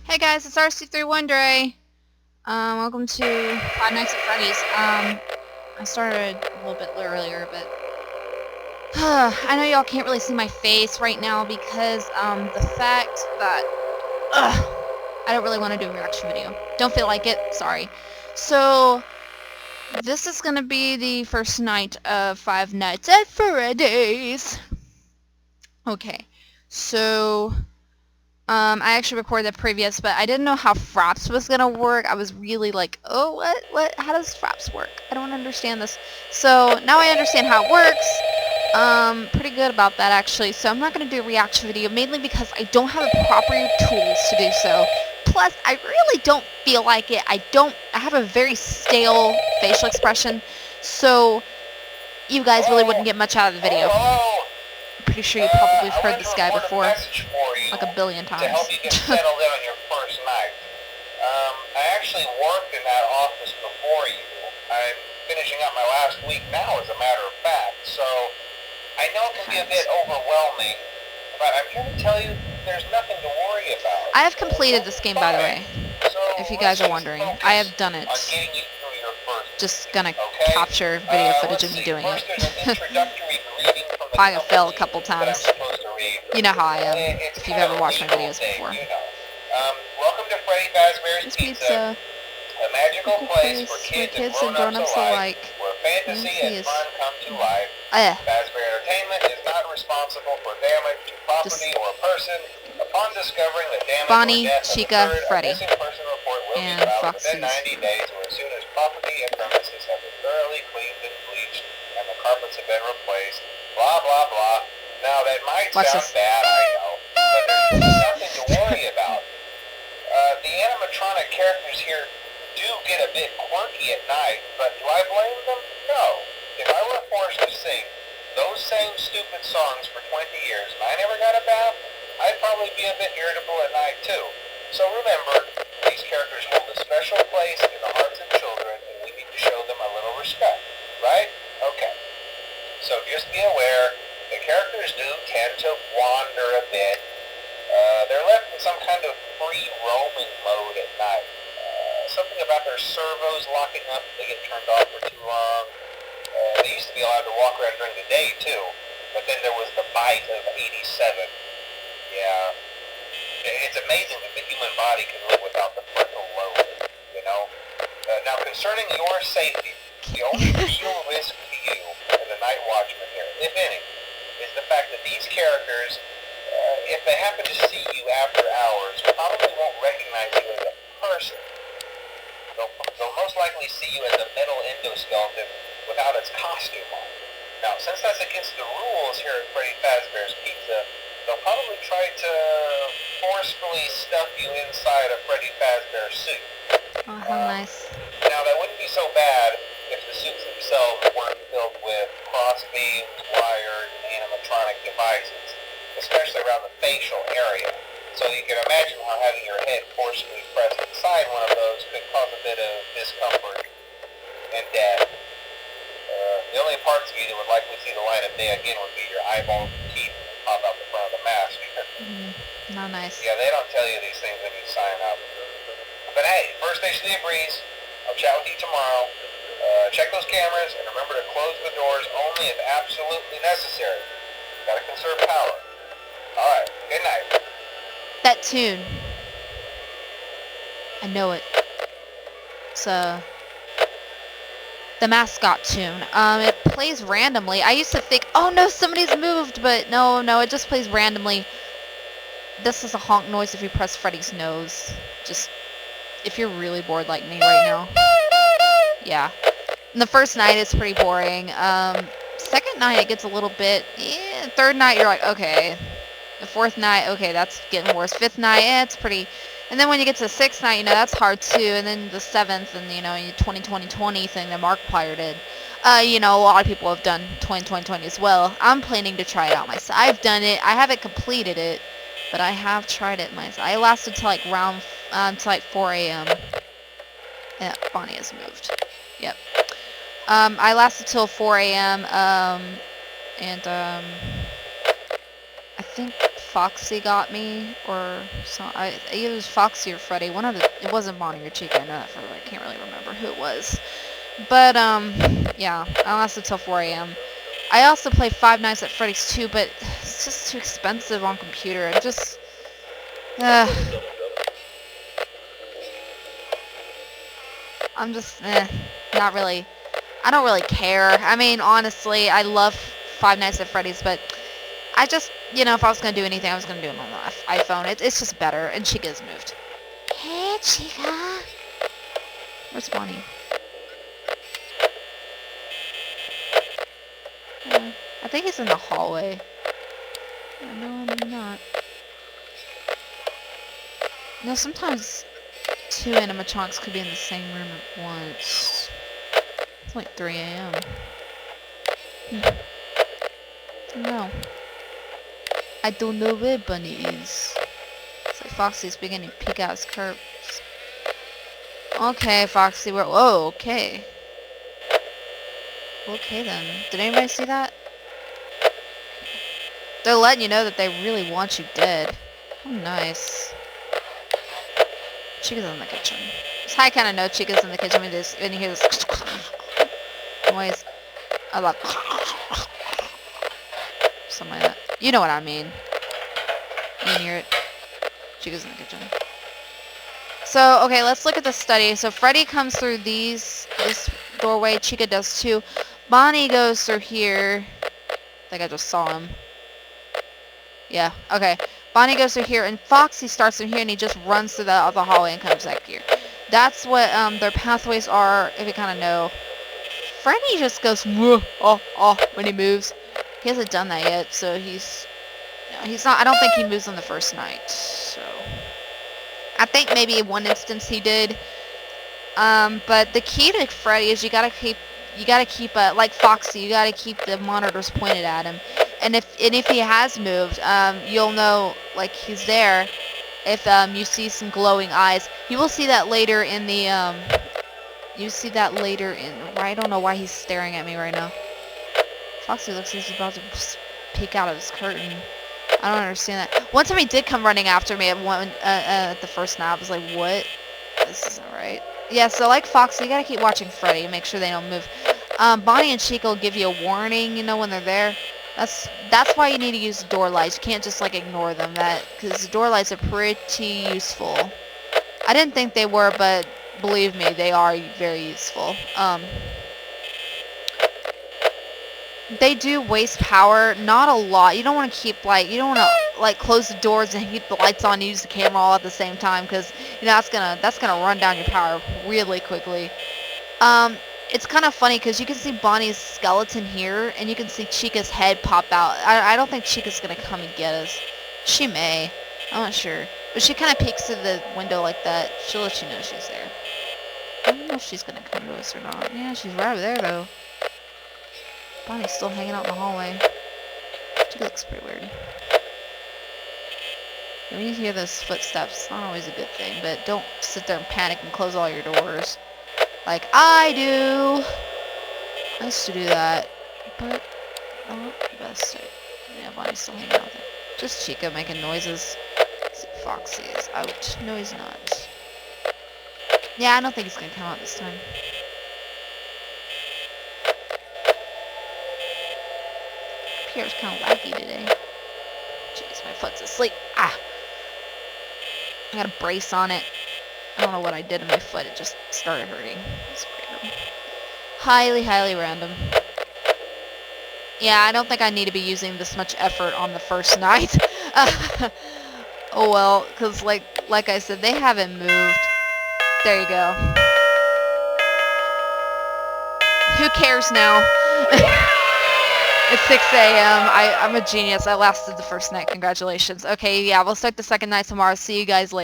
Hey guys, it's RC31 Dre. Welcome to Five Nights at Freddy's. I started a little bit earlier, but I know y'all can't really see my face right now because the fact that I don't really want to do a reaction video. Don't feel like it. Sorry. So this is gonna be the first night of Five Nights at Freddy's. Okay, so. I actually recorded the previous, but I didn't know how Fraps was gonna work. I was really like, oh, what? How does Fraps work? I don't understand this. So now I understand how it works. Pretty good about that actually. So I'm not gonna do a reaction video, mainly because I don't have the proper tools to do so. Plus, I really don't feel like it. I have a very stale facial expression, so you guys really wouldn't get much out of the video. Hello. Pretty sure you probably have I heard want this to guy record before, a message for you like a billion times. to help you get settled in on your first night. I actually worked in that office before you. I'm finishing up my last week now, as a matter of fact. So I know it can be a bit overwhelming, but I'm here to tell you there's nothing to worry about. I have completed this game, by the way. So If you guys are wondering, I have done it. On getting you through your first Just gonna okay? capture video footage of me doing First, it. there's an introductory greeting from the I have failed a company couple that I'm times. supposed to read. You know how I am, It's if you've kind ever of a watched my legal videos thing, before. you know. Welcome to Freddy Fazbear's This Pizza, pizza, a magical place for where kids kids and and grown-ups grown-ups alike, alike. where fantasy and fun come to life. Fazbear Entertainment is not responsible for damage to property or person. Upon discovering that damage Bonnie, or death has Chica, occurred, Freddy, a missing person report will and be filed Foxy's. within 90 days or as soon as property and premises have been thoroughly cleaned and bleached and the carpets have been replaced. Blah, blah, blah. Now, that might Watch sound this. bad, I know, but there's really nothing to worry about. The animatronic characters here do get a bit quirky at night, but do I blame them? No. If I were forced to sing those same stupid songs for 20 years and I never got a bath, I'd probably be a bit irritable at night too. So remember, these characters hold a special place in the hearts of children and we need to show them a little respect, right? Okay. So just be aware, the characters do tend to wander a bit. They're left in some kind of free roaming mode at night. Something about their servos locking up if they get turned off for too long. They used to be allowed to walk around during the day too, but then there was the bite of 87. Yeah. It's amazing that the human body can live without the frontal lobe, you know? Now, concerning your safety, the only real risk to you as a night watchman here, if any, is the fact that these characters, if they happen to see you after hours, probably won't recognize you as a person. They'll most likely see you as a metal endoskeleton without its costume on. Now, since that's against the rules here at Freddy Fazbear's Pizza, they'll probably try to forcefully stuff you inside a Freddy Fazbear suit. Oh, how nice. Now, that wouldn't be so bad if the suits themselves weren't filled with cross beams, wires, and animatronic devices, especially around the facial area. So you can imagine how having your head forcibly pressed inside one of those could cause a bit of discomfort and death. The only parts of you that would likely see the light of day again would be your eyeballs and teeth that pop out the front of the mask. Not nice. Yeah, they don't tell you these things when you sign up. But hey, first station of the breeze. I'll chat with you tomorrow. Check those cameras and remember to close the doors only if absolutely necessary. Gotta conserve power. Alright, good night. That tune. I know it. It's the mascot tune. It plays randomly. I used to think, oh no, somebody's moved, but no, it just plays randomly. This is a honk noise if you press Freddy's nose. Just, if you're really bored like me right now. Yeah. And the first night is pretty boring. Second night it gets a little bit, third night you're like, okay. The fourth night, okay, that's getting worse. Fifth night, it's pretty. And then when you get to the sixth night, that's hard too. And then the seventh, and your 20-20-20 thing that Markiplier did. A lot of people have done 20-20-20 as well. I'm planning to try it out myself. I've done it. I haven't completed it, but I have tried it myself. I lasted till like till like 4 a.m. Yeah, Bonnie has moved. Yep. I lasted till 4 a.m. I think Foxy got me, or either it was Foxy or Freddy. One of the, it wasn't Bonnie or Chica. I know that for I can't really remember who it was. But yeah, I lasted till 4 a.m. I also play Five Nights at Freddy's too, but it's just too expensive on computer. It just, I'm just, not really. I don't really care. I mean, honestly, I love Five Nights at Freddy's, but I just, if I was going to do anything, I was going to do it on the iPhone. It's just better, and Chica's moved. Hey, Chica. Where's Bonnie? I think he's in the hallway. No, I'm not. No, sometimes two animatronics could be in the same room at once. It's like 3 a.m. No. I don't know where Bunny is. It's like Foxy's beginning to peek out his curves. Okay, Foxy, we're... Whoa, okay. Okay, then. Did anybody see that? They're letting you know that they really want you dead. How nice. Chica's in the kitchen. So I kind of know Chica's in the kitchen when you hear this noise. I love something like that. You know what I mean. You can hear it. Chica's in the kitchen. So, okay, let's look at the study. So Freddy comes through this doorway. Chica does too. Bonnie goes through here. I think I just saw him. Yeah, okay. Bonnie goes through here, and Foxy starts through here, and he just runs through the hallway and comes back here. That's what their pathways are, if you kind of know. Freddy just goes, when he moves. He hasn't done that yet, so he's not, I don't think he moves on the first night, so. I think maybe in one instance he did. But the key to Freddy is you gotta keep, like Foxy, you gotta keep the monitors pointed at him. And if he has moved, you'll know, like, he's there. If you see some glowing eyes, you will see that later in the I don't know why he's staring at me right now. Foxy looks like he's about to peek out of his curtain. I don't understand that. One time he did come running after me at the first night. I was like, what? This isn't right. Yeah, so like Foxy, you gotta keep watching Freddy and make sure they don't move. Bonnie and Chica will give you a warning, when they're there. That's why you need to use door lights. You can't just like ignore them, because door lights are pretty useful. I didn't think they were, but believe me, they are very useful. They do waste power, not a lot. You don't want to keep you don't want to close the doors and keep the lights on and use the camera all at the same time, because that's gonna run down your power really quickly. It's kind of funny because you can see Bonnie's skeleton here, and you can see Chica's head pop out. I don't think Chica's gonna come and get us. She may. I'm not sure. But she kind of peeks through the window like that. She'll let you know she's there. I don't know if she's gonna come to us or not. Yeah, she's right over there, though. Bonnie's still hanging out in the hallway. She looks pretty weird. When you hear those footsteps, it's not always a good thing, but don't sit there and panic and close all your doors. Like I do. I used to do that, but not the best. Yeah, Bonnie's still hanging out there. Just Chica making noises. Foxy is out. No, he's not. Yeah, I don't think he's gonna come out this time. Pierre's kind of laggy today. Jeez, my foot's asleep. Ah! I got a brace on it. I don't know what I did to my foot. It just started hurting. It's weird. Highly, highly random. Yeah, I don't think I need to be using this much effort on the first night. Oh well, because like I said, they haven't moved. There you go. Who cares now? It's 6 a.m. I'm a genius. I lasted the first night. Congratulations. Okay, yeah, we'll start the second night tomorrow. See you guys later.